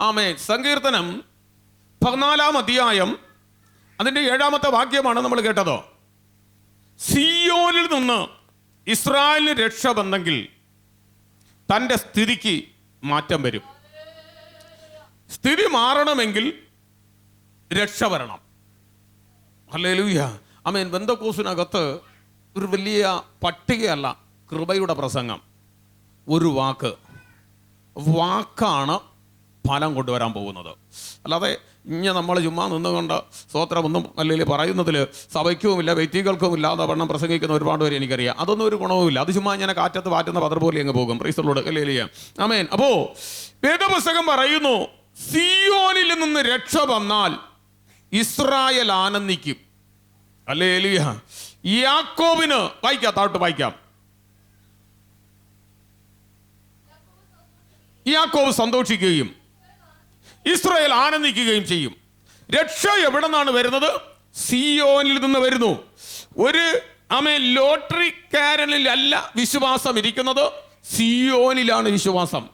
ആമേൻ. സങ്കീർത്തനം 14 അധ്യായം അതിൻ്റെ 7-ാമത്തെ വാക്യമാണ് നമ്മൾ കേട്ടത്. സിയോനിൽ നിന്ന് ഇസ്രായേലിന് രക്ഷ വന്നെങ്കിൽ തൻ്റെ സ്ഥിതിക്ക് മാറ്റം വരും. സ്ഥിതി മാറണമെങ്കിൽ രക്ഷ വരണം. ഹല്ലേലൂയ. ആമേൻ. പെന്തക്കോസ്തിനകത്ത് ഒരു വലിയ പട്ടികയല്ല കൃപയുടെ പ്രസംഗം. ഒരു വാക്കാണ് ഫലം കൊണ്ടുവരാൻ പോകുന്നത്. അല്ലാതെ നമ്മൾ ചുമ്മാ നിന്നുകൊണ്ട് സ്തോത്രമൊന്നും അല്ലെങ്കിൽ പറയുന്നതിൽ സഭയ്ക്കുമില്ല വ്യക്തികൾക്കുമില്ല എന്ന വണ്ണം പ്രസംഗിക്കുന്ന ഒരുപാട് പേര് എനിക്കറിയാം. അതൊന്നും ഒരു ഗുണവുമില്ല. അത് ചുമ്മാ ഇങ്ങനെ കാറ്റത്ത് പാറ്റുന്ന പതർ പോലെ അങ്ങ് പോകും. പ്രൈസ്തലോട് ഹല്ലേലൂയ. ആമേൻ. അപ്പോൾ വേദപുസ്തകം പറയുന്നു, സിയോനിൽ നിന്ന് രക്ഷ വന്നാൽ ഇസ്രായേൽ ആനന്ദിക്കും. ഹല്ലേലൂയ. യാക്കോബിന് താഴോട്ട് വായിക്കാം. യാക്കോബ് സന്തോഷിക്കുകയും ഇസ്രായേൽ ആനന്ദിക്കുകയും ചെയ്യും. രക്ഷ എവിടെ നിന്നാണ് വരുന്നത്? സിയോനിൽ നിന്ന് വരുന്നു. ഒരു ലോട്ടറിക്കാരനിലല്ല വിശ്വാസം ഇരിക്കുന്നത്, സിയോനിലാണ് വിശ്വാസം.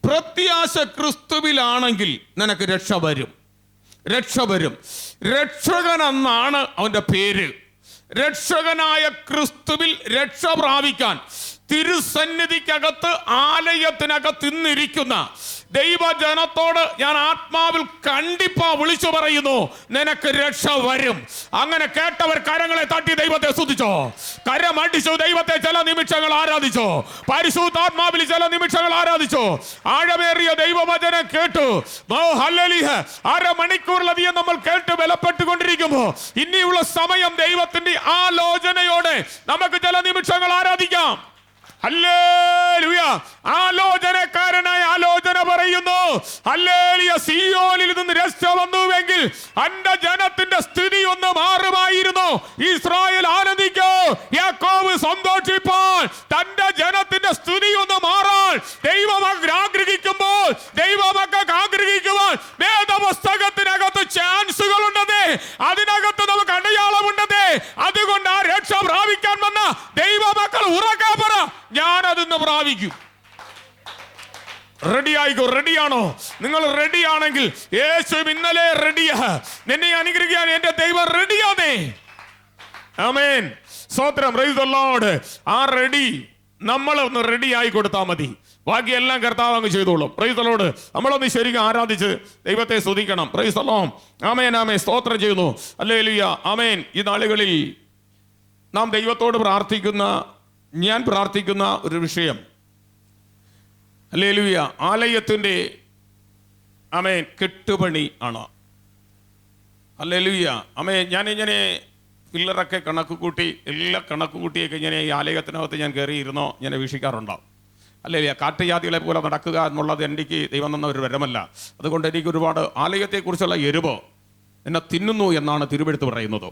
പ്രത്യാശ ക്രിസ്തുവിലാണെങ്കിൽ നിനക്ക് രക്ഷ വരും. രക്ഷകൻ എന്നാണ് അവന്റെ പേര്. രക്ഷകനായ ക്രിസ്തുവിൽ രക്ഷ പ്രാപിക്കാൻ തിരുസന്നിധിക്കകത്ത് ആലയത്തിനകത്ത് ഇന്നിരിക്കുന്ന ദൈവജനത്തോട് ഞാൻ ആത്മാവിൽ കണ്ടിപ്പാ വിളിച്ചു പറയുന്നു, നിനക്ക് രക്ഷ വരും. അങ്ങനെ കേട്ടവർ കരങ്ങളെ തട്ടി ദൈവത്തെ സ്തുതിച്ചോ, കരമടിച്ചു ദൈവത്തെ ചില നിമിഷങ്ങൾ ആരാധിച്ചോ, പരിശുദ്ധാത്മാവിൽ ചില നിമിഷങ്ങൾ ആരാധിച്ചോ. ആഴമേറിയ ദൈവവചനം കേട്ടു. ഹല്ലേലൂയ. അരമണിക്കൂറിലധികം നമ്മൾ കേട്ട് ബലപ്പെട്ടുകൊണ്ടിരിക്കുമ്പോൾ ഇനിയുള്ള സമയം ദൈവത്തിന്റെ ആലോചനയോടെ നമുക്ക് ചില നിമിഷങ്ങൾ ആരാധിക്കാം. ഹല്ലേലൂയ. ആലോചനക്കാരനായ ആലോചന പറയുന്നു, ഹല്ലേലൂയ. സിയോനിൽ നിന്ന് രക്ഷ വന്നുവെങ്കിൽ അന്റെ ജനത്തിന്റെ സ്ഥിതി ഒന്ന് മാറുമായിരുന്നു. ഇസ്രായേൽ ആനന്ദിക്കോ, യാക്കോബ് സന്തോഷിപ്പാൻ. തന്റെ ജനത്തിന്റെ സ്ഥിതി ഒന്ന് മാറാൻ ദൈവമക്കൾ ആഗ്രഹിക്കുമ്പോൾ, ദൈവമക്കൾക്ക് ആഗ്രഹിക്കുവാൻ വേദപുസ്തകത്തിനകത്ത് ചാൻസുകൾ ഉണ്ടെന്നേ, അതിനകത്ത് നമുക്ക് അടയാളമുണ്ടെന്നേ. അതുകൊണ്ട് ആ രക്ഷ പ്രാപിക്കാൻ വന്ന ദൈവമക്കൾ ഉറക്കെ പറ, ഞാനതൊന്ന് പ്രാപിക്കും. റെഡിയായിക്കോ. റെഡിയാണോ? നിങ്ങൾ റെഡിയാണെങ്കിൽ യേശു ഇന്നലെ റെഡിയാ. നിന്നെ അനുഗ്രഹിക്കാൻ എന്റെ ദൈവം റെഡിയാണേ. ആമേൻ. സ്തോത്രം. Praise the Lord. ആ റെഡി നമ്മളൊന്ന് റെഡി ആയി കൊടുത്താൽ മതി. ബാക്കിയെല്ലാം കർത്താവ് അങ്ങ് ചെയ്തോളും. Praise the Lord. നമ്മളൊന്ന് ശരിക്കും ആരാധിച്ച് ദൈവത്തെ സ്തുതിക്കണം. Praise the Lord. ആമേൻ. ആമേൻ. സ്തോത്രം ചെയ്യുന്നു. ഹല്ലേലൂയ. ആമേൻ. ഈ നാളുകളിൽ നാം ദൈവത്തോട് ഞാൻ പ്രാർത്ഥിക്കുന്ന ഒരു വിഷയം, ഹല്ലേലൂയ, ആലയത്തിൻ്റെ ആമേൻ കെട്ടുപണി ആണ്. ഹല്ലേലൂയ. ആമേൻ. ഞാനിങ്ങനെ പില്ലറൊക്കെ കണക്ക് കൂട്ടി, എല്ലാ കണക്ക് കൂട്ടിയൊക്കെ ഇങ്ങനെ ഈ ആലയത്തിനകത്ത് ഞാൻ കയറിയിരുന്നോ ഞാൻ വീക്ഷിക്കാറുണ്ടാവും. ഹല്ലേലൂയ. കാട്ടുജാതികളെ പോലെ നടക്കുക എന്നുള്ളത് എനിക്ക് ദൈവം തന്ന ഒരു വരമല്ല. അതുകൊണ്ട് എനിക്ക് ഒരുപാട് ആലയത്തെക്കുറിച്ചുള്ള എരിവ് എന്നെ തിന്നുന്നു എന്നാണ് തിരുവെഴുത്ത് പറയുന്നത്.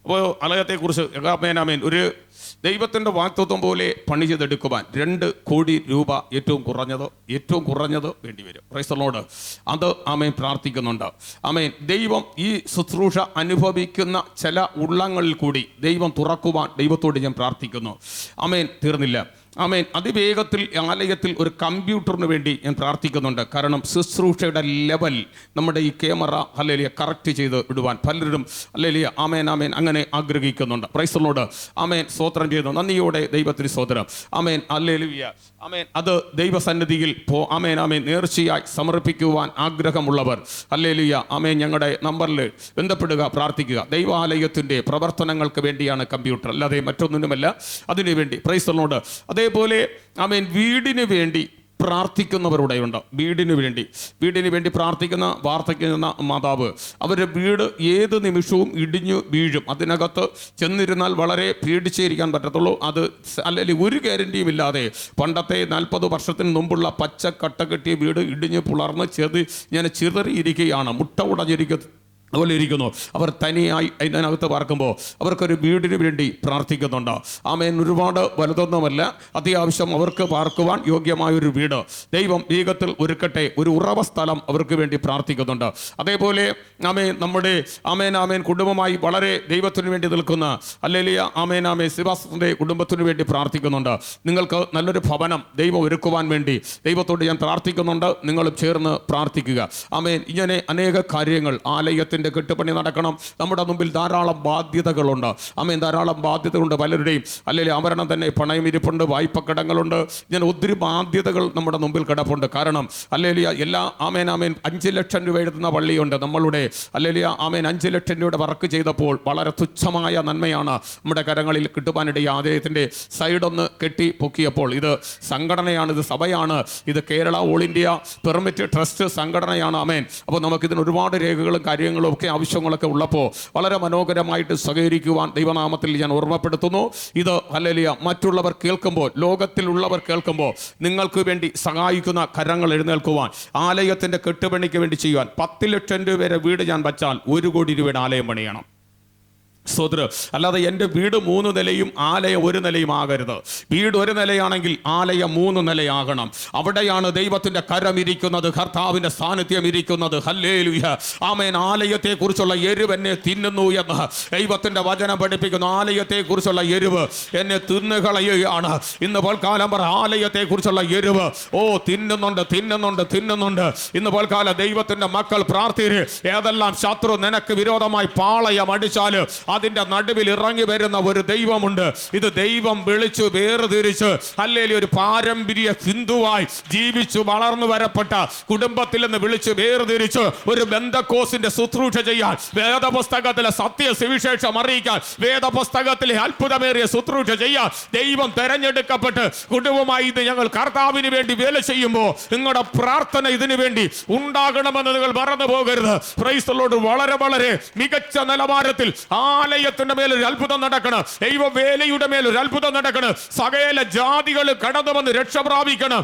അപ്പോൾ ആലയത്തെക്കുറിച്ച് ആമേൻ ഒരു ദൈവത്തിൻ്റെ വാഗ്ദത്തം പോലെ പണി ചെയ്തെടുക്കുവാൻ 2 കോടി രൂപ ഏറ്റവും കുറഞ്ഞത് വേണ്ടി വരും. Price the Lord. അത് ആമേൻ പ്രാർത്ഥിക്കുന്നുണ്ട്. ആമേൻ. ദൈവം ഈ ശുശ്രൂഷ അനുഭവിക്കുന്ന ചില ഉള്ളങ്ങളിൽ കൂടി ദൈവം തുറക്കുവാൻ ദൈവത്തോട് ഞാൻ പ്രാർത്ഥിക്കുന്നു. ആമേൻ. തീർന്നില്ല. ആമേൻ. അതിവേഗത്തിൽ ആലയത്തിൽ ഒരു കമ്പ്യൂട്ടറിന് വേണ്ടി ഞാൻ പ്രാർത്ഥിക്കുന്നുണ്ട്. കാരണം ശുശ്രൂഷയുടെ ലെവൽ നമ്മുടെ ഈ ക്യാമറ ഹല്ലേലൂയ കറക്റ്റ് ചെയ്ത് ഇടുവാൻ പലരും ഹല്ലേലൂയ ആമേൻ ആമേൻ അങ്ങനെ ആഗ്രഹിക്കുന്നുണ്ട്. Praise the Lord. ആമേൻ. സ്തോത്രം ചെയ്യുന്നു. നന്ദിയോടെ ദൈവത്തിന് സ്തോത്രം. ആമേൻ. ഹല്ലേലൂയ. ആമേൻ. അത് ദൈവസന്നിധിയിൽ ആമേൻ ആമേൻ നേർച്ചയായി സമർപ്പിക്കുവാൻ ആഗ്രഹമുള്ളവർ ഹല്ലേലൂയ ആമേൻ ഞങ്ങളുടെ നമ്പറിൽ ബന്ധപ്പെടുക, പ്രാർത്ഥിക്കുക. ദൈവാലയത്തിൻ്റെ പ്രവർത്തനങ്ങൾക്ക് വേണ്ടിയാണ് കമ്പ്യൂട്ടർ, അല്ലാതെ മറ്റൊന്നിനുമല്ല. അതിനു വേണ്ടി. Price the Lord. അതേപോലെ ആമേൻ വീടിന് വേണ്ടി പ്രാർത്ഥിക്കുന്നവരുടെയുണ്ട്. വീടിന് വേണ്ടി പ്രാർത്ഥിക്കുന്ന വാർദ്ധക്യ മാതാവ്, അവരുടെ വീട് ഏത് നിമിഷവും ഇടിഞ്ഞു വീഴും. അതിനകത്ത് ചെന്നിരുന്നാൽ വളരെ പേടിച്ചേരിക്കാൻ പറ്റത്തുള്ളൂ. അത് അല്ലെങ്കിൽ ഒരു ഗ്യാരണ്ടിയും ഇല്ലാതെ പണ്ടത്തെ 40 വർഷത്തിന് മുമ്പുള്ള പച്ച കട്ട കെട്ടിയ വീട് ഇടിഞ്ഞ് പുളർന്ന് ചിതറിയിരിക്കുകയാണ്. മുട്ട ഉടഞ്ഞിരിക്കുക അതുപോലെ ഇരിക്കുന്നു. അവർ തനിയായി അതിനകത്ത് പാർക്കുമ്പോൾ അവർക്കൊരു വീടിന് വേണ്ടി പ്രാർത്ഥിക്കുന്നുണ്ട്. ആമേൻ. ഒരുപാട് വലുതൊന്നുമല്ല, അത്യാവശ്യം അവർക്ക് പാർക്കുവാൻ യോഗ്യമായൊരു വീട് ദൈവം വേഗത്തിൽ ഒരുക്കട്ടെ. ഒരു ഉറവ സ്ഥലം അവർക്ക് വേണ്ടി പ്രാർത്ഥിക്കുന്നുണ്ട്. അതേപോലെ നമ്മുടെ ആമേൻ കുടുംബമായി വളരെ ദൈവത്തിന് വേണ്ടി നിൽക്കുന്ന ഹല്ലേലൂയ ശിവാസന്റെ കുടുംബത്തിന് വേണ്ടി പ്രാർത്ഥിക്കുന്നുണ്ട്. നിങ്ങൾക്ക് നല്ലൊരു ഭവനം ദൈവം ഒരുക്കുവാൻ വേണ്ടി ദൈവത്തോട് ഞാൻ പ്രാർത്ഥിക്കുന്നുണ്ട്. നിങ്ങളും ചേർന്ന് പ്രാർത്ഥിക്കുക. ആമേൻ. ഇങ്ങനെ അനേക കാര്യങ്ങൾ, ആലയത്തിൻ്റെ കെട്ടുപണി നടക്കണം. നമ്മുടെ മുമ്പിൽ ധാരാളം ബാധ്യതകളുണ്ട്. ആമേൻ. ധാരാളം ബാധ്യതകളുണ്ട്. പലരുടെയും അല്ലെങ്കിൽ ആഭരണം തന്നെ പണയം ഇരിപ്പുണ്ട്, വായ്പ കടങ്ങളുണ്ട്. ഇങ്ങനെ ഒത്തിരി ബാധ്യതകൾ നമ്മുടെ മുമ്പിൽ കിടപ്പുണ്ട്. കാരണം അല്ലെങ്കിൽ എല്ലാ 5 ലക്ഷം രൂപ എഴുതുന്ന പള്ളിയുണ്ട് നമ്മളുടെ. അല്ലെങ്കിൽ 5 ലക്ഷം രൂപയുടെ വർക്ക് ചെയ്തപ്പോൾ വളരെ തുച്ഛമായ നന്മയാണ് നമ്മുടെ കരങ്ങളിൽ കിട്ടുവാനിടയിൽ. ആദയത്തിൻ്റെ സൈഡൊന്ന് കെട്ടി പൊക്കിയപ്പോൾ ഇത് സംഘടനയാണ്, ഇത് സഭയാണ്, ഇത് Kerala all India permit trust സംഘടനയാണ്. ആമേൻ. അപ്പോൾ നമുക്കിതിന് ഒരുപാട് രേഖകളും കാര്യങ്ങളും ഒക്കെ ആവശ്യങ്ങളൊക്കെ ഉള്ളപ്പോൾ വളരെ മനോഹരമായിട്ട് സഹകരിക്കുവാൻ ദൈവനാമത്തിൽ ഞാൻ ഓർമ്മപ്പെടുത്തുന്നു. ഇത് ഹല്ലേലൂയ മറ്റുള്ളവർ കേൾക്കുമ്പോൾ, ലോകത്തിലുള്ളവർ കേൾക്കുമ്പോൾ നിങ്ങൾക്ക് വേണ്ടി സഹായിക്കുന്ന കരങ്ങൾ എഴുന്നേൽക്കുവാൻ, ആലയത്തിൻ്റെ കെട്ടുപണിക്ക് വേണ്ടി ചെയ്യുവാൻ. 10 ലക്ഷം രൂപ വരെ വീട് ഞാൻ വച്ചാൽ 1 കോടി രൂപയുടെ ആലയം പണിയണം. സോദര, അല്ലാതെ എൻ്റെ വീട് 3 നിലയും ആലയം 1 നിലയും ആകരുത്. വീട് 1 നിലയാണെങ്കിൽ ആലയം 3 നിലയാകണം. അവിടെയാണ് ദൈവത്തിൻ്റെ കരം ഇരിക്കുന്നത്, കർത്താവിൻ്റെ സാന്നിധ്യം ഇരിക്കുന്നത്. ഹല്ലേലൂയ. ആമേൻ. ആലയത്തെക്കുറിച്ചുള്ള എരിവ് എന്നെ തിന്നുന്നു എന്ന് ദൈവത്തിൻ്റെ വചനം പഠിപ്പിക്കുന്നു. ആലയത്തെക്കുറിച്ചുള്ള എരിവ് എന്നെ തിന്നുകളയുകയാണ്. ഇന്ന് പോൽക്കാലം പറ, ആലയത്തെക്കുറിച്ചുള്ള എരിവ് തിന്നുന്നുണ്ട്. ഇന്ന് പോൽക്കാലം ദൈവത്തിൻ്റെ മക്കൾ പ്രാർത്ഥിര്. ഏതെല്ലാം ശത്രു നിനക്ക് വിരോധമായി പാളയം അടിച്ചാൽ അതിൻ്റെ നടുവിൽ ഇറങ്ങി വരുന്ന ഒരു ദൈവമുണ്ട്. ഇത് ദൈവം വിളിച്ചു വേർതിരിച്ച് അല്ലെങ്കിൽ ഒരു പാരമ്പര്യ ഹിന്ദുവായി ജീവിച്ചു വളർന്നു വരപ്പെട്ട കുടുംബത്തിൽ നിന്ന് വിളിച്ച് വേർതിരിച്ച് ഒരു ബന്ധക്കോസിന്റെ ശുശ്രൂഷ ചെയ്യാൻ, വേദപുസ്തകത്തിലെ സത്യ സുവിശേഷം അറിയിക്കാൻ, വേദപുസ്തകത്തിലെ അത്ഭുതമേറിയ ശുശ്രൂഷ ചെയ്യാൻ ദൈവം തെരഞ്ഞെടുക്കപ്പെട്ട് കുടുംബമായി ഇത് ഞങ്ങൾ കർത്താവിന് വേണ്ടി വേല ചെയ്യുമ്പോൾ നിങ്ങളുടെ പ്രാർത്ഥന ഇതിനു വേണ്ടി ഉണ്ടാകണമെന്ന് നിങ്ങൾ മറന്നു പോകരുത്. Price the Lord. വളരെ വളരെ മികച്ച നിലവാരത്തിൽ ആലയത്തിന്റെ മേലൊരു അത്ഭുതം നടക്കണം. ദൈവവേലയുടെ മേലൊരു അത്ഭുതം നടക്കണം. സകല ജാതികൾ കടന്നു വന്ന് രക്ഷ പ്രാപിക്കണം.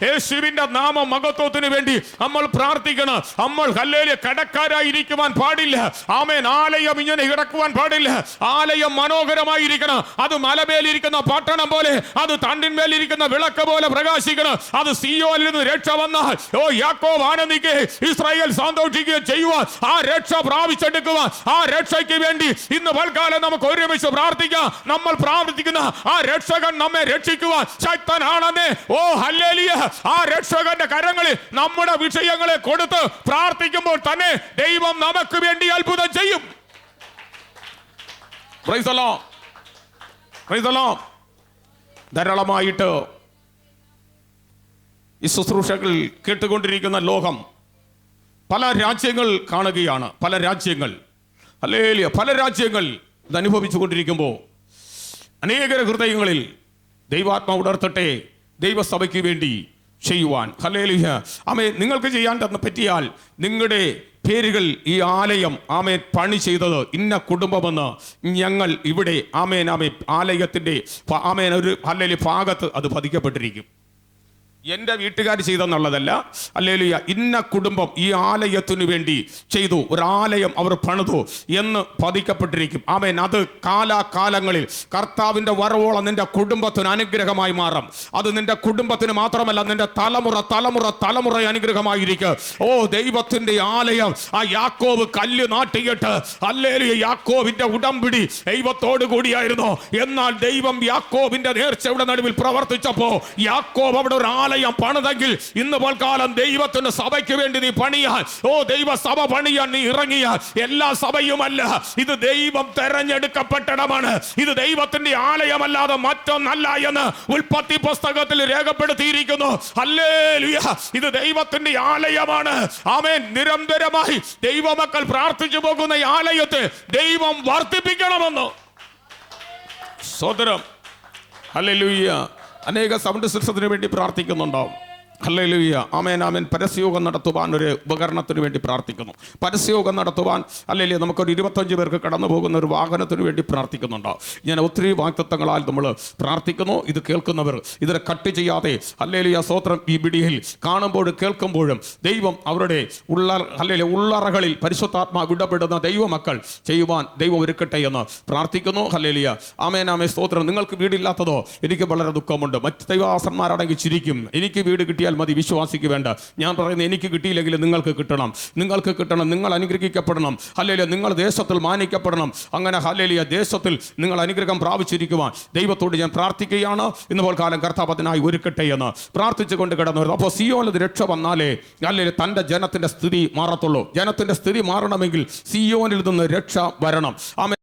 യേശുവിന്റെ നാമ മഹത്വത്തിന് വേണ്ടി നമ്മൾ പ്രാർത്ഥിക്കണം. നമ്മൾ ഹല്ലേലൂയ കടക്കാരായിരിക്കുവാൻ പാടില്ല. ആമേൻ. ആലയം ഇങ്ങനെ കിടക്കുവാൻ പാടില്ല. ആലയം മനോഹരമായിരിക്കണം. അത് മലമേലിരിക്കുന്ന പട്ടണം പോലെ, അത് തണ്ടിന്മേലിരിക്കുന്ന വിളക്ക് പോലെ പ്രകാശിക്കണം. അത് സിയോനിൽ നിന്ന് രക്ഷ വന്നാൽ യാക്കോബ് ആനന്ദിക്കെ, ഇസ്രായേൽ സന്തോഷിക്കുകയും ചെയ്യുവാൻ, ആ രക്ഷ പ്രാപിച്ചെടുക്കുവാൻ, ആ രക്ഷയ്ക്ക് വേണ്ടി ഇന്ന് പൽക്കാലം നമുക്ക് ഒരുമിച്ച് പ്രാർത്ഥിക്കാം. നമ്മൾ പ്രാർത്ഥിക്കുന്ന ആ രക്ഷകൻ നമ്മെ രക്ഷിക്കുവാൻ ശക്തനാണെന്ന്. ഹല്ലേലൂയ. ആ രക്ഷകന്റെ കരങ്ങളിൽ നമ്മുടെ വിഷയങ്ങളെ കൊടുത്ത് പ്രാർത്ഥിക്കുമ്പോൾ തന്നെ ദൈവം നമുക്ക് വേണ്ടി അത്ഭുതം ചെയ്യും. Price the Lord. Price the Lord. ധാരാളമായിട്ട് ഈ ശുശ്രൂഷകൾ കേട്ടുകൊണ്ടിരിക്കുന്ന ലോകം പല രാജ്യങ്ങൾ കാണുകയാണ്. പല രാജ്യങ്ങൾ ഹല്ലേലൂയ പല രാജ്യങ്ങൾ ഇത് അനുഭവിച്ചു കൊണ്ടിരിക്കുമ്പോൾ അനേക ഹൃദയങ്ങളിൽ ദൈവാത്മാവ് ഉണർത്തട്ടെ ദൈവസഭയ്ക്ക് വേണ്ടി ചെയ്യുവാൻ. ഹല്ലേലൂയ. ആമേൻ. നിങ്ങൾക്ക് ചെയ്യാൻ പറ്റിയാൽ നിങ്ങളുടെ പേരുകൾ ഈ ആലയം പണി ചെയ്തത് ഇന്ന കുടുംബമെന്ന് ഞങ്ങൾ ഇവിടെ ആലയത്തിൻ്റെ ഒരു ഹല്ലേലൂയ ഭാഗത്ത് അത് പതിക്കപ്പെട്ടിരിക്കും. എൻ്റെ വീട്ടുകാർ ചെയ്തെന്നുള്ളതല്ല. ഹല്ലേലൂയ. ഇന്ന കുടുംബം ഈ ആലയത്തിനു വേണ്ടി ചെയ്തു, ഒരു ആലയം അവർ പണിതു എന്ന് പതിക്കപ്പെട്ടിരിക്കും. ആമേൻ. അത് കാലാകാലങ്ങളിൽ കർത്താവിൻ്റെ വരവോളം നിന്റെ കുടുംബത്തിന് അനുഗ്രഹമായി മാറും. അത് നിന്റെ കുടുംബത്തിന് മാത്രമല്ല, നിന്റെ തലമുറ അനുഗ്രഹമായിരിക്കും. ദൈവത്തിൻ്റെ ആലയം. ആ യാക്കോബ് കല്ല് നാട്ടിയിട്ട് ഹല്ലേലൂയ യാക്കോബിന്റെ ഉടമ്പടി ദൈവത്തോടു കൂടിയായിരുന്നു. എന്നാൽ ദൈവം യാക്കോബിന്റെ നേർച്ചയുടെ നടുവിൽ പ്രവർത്തിച്ചപ്പോ യാക്കോബ് അവിടെ ഒരു ആലയം പണിതെങ്കിൽ ഇന്ന് പോൽക്കാലം ദൈവത്തിന്റെ സഭയ്ക്ക് വേണ്ടി നീ പണിയാൻ, ദൈവ സഭ പണിയാൻ നീ ഇറങ്ങിയാൽ, എല്ലാ സഭയുമല്ല, ഇത് ദൈവം തെരഞ്ഞെടുക്കപ്പെട്ടടമാണ്. ഇത് ദൈവത്തിന്റെ ആലയമല്ലാതെ മറ്റൊന്നല്ല എന്ന് ഉൽപ്പത്തി പുസ്തകത്തിൽ രേഖപ്പെടുത്തിയിരിക്കുന്നു. ഹല്ലേലൂയ. ഇത് ദൈവത്തിന്റെ ആലയമാണ്. ആമേൻ. നിരന്തരമായി ദൈവമക്കൾ പ്രാർത്ഥിച്ചു പോകുന്ന ഈ ആലയത്തെ ദൈവം വർദ്ധിപ്പിക്കണമെന്ന് സോദരം. ഹല്ലേലൂയ. അനേക സൗണ്ട് സിസ്റ്റത്തിന് വേണ്ടി പ്രാർത്ഥിക്കുന്നുണ്ടാവും. ഹല്ലേലൂയ, ആമേൻ ആമേൻ. പരസ്യയോഗം നടത്തുവാൻ ഒരു ഉപകരണത്തിന് വേണ്ടി പ്രാർത്ഥിക്കുന്നു. പരസ്യയോഗം നടത്തുവാൻ അല്ലെങ്കിൽ നമുക്കൊരു 25 പേർക്ക് കടന്നു പോകുന്ന ഒരു വാഹനത്തിന് വേണ്ടി പ്രാർത്ഥിക്കുന്നുണ്ട്. ഞാൻ ഒത്തിരി വാഗ്ദത്തങ്ങളാൽ നമ്മൾ പ്രാർത്ഥിക്കുന്നു. ഇത് കേൾക്കുന്നവർ ഇതിനെ കട്ട് ചെയ്യാതെ ഹല്ലേലൂയ സ്തോത്രം ഈ വീഡിയോയിൽ കാണുമ്പോഴും കേൾക്കുമ്പോഴും ദൈവം അവരുടെ ഉള്ളറകളിൽ പരിശുദ്ധാത്മാവ് ഇടപെടുന്ന ദൈവമക്കൾ ചെയ്യുവാൻ ദൈവം ഒരുക്കട്ടെ എന്ന് പ്രാർത്ഥിക്കുന്നു. ഹല്ലേലൂയ, ആമേൻ ആമേൻ സ്തോത്രം. നിങ്ങൾക്ക് വീടില്ലാത്തതോ എനിക്ക് വളരെ ദുഃഖമുണ്ട്. മറ്റ് ദൈവദാസന്മാരാണെങ്കിൽ ചിരിക്കും, എനിക്ക് വീട് കിട്ടിയാൽ മതി, വിശ്വാസിക്ക് വേണ്ട. ഞാൻ പറയുന്നത് എനിക്ക് കിട്ടിയില്ലെങ്കിൽ നിങ്ങൾക്ക് കിട്ടണം, നിങ്ങൾക്ക് കിട്ടണം, നിങ്ങൾ അനുഗ്രഹിക്കപ്പെടണം. ഹല്ലേലൂയ, നിങ്ങൾ ദേശത്തിൽ മാനിക്കപ്പെടണം. അങ്ങനെ ഹല്ലേലൂയ ദേശത്തിൽ നിങ്ങൾ അനുഗ്രഹം പ്രാപിച്ചിരിക്കുവാൻ ദൈവത്തോട് ഞാൻ പ്രാർത്ഥിക്കുകയാണ്. ഇന്നുപോൽ കാലം കർത്താവ് അതിനായി ഒരുക്കട്ടെ എന്ന് പ്രാർത്ഥിച്ചുകൊണ്ട് കിടന്നു വരുന്നു. അപ്പോൾ സിയോനിൽ രക്ഷ വന്നാലേ അല്ലെങ്കിൽ തൻ്റെ ജനത്തിൻ്റെ സ്ഥിതി മാറത്തുള്ളൂ. ജനത്തിൻ്റെ സ്ഥിതി മാറണമെങ്കിൽ സിയോനിൽ നിന്ന് രക്ഷ വരണം. ആമേൻ.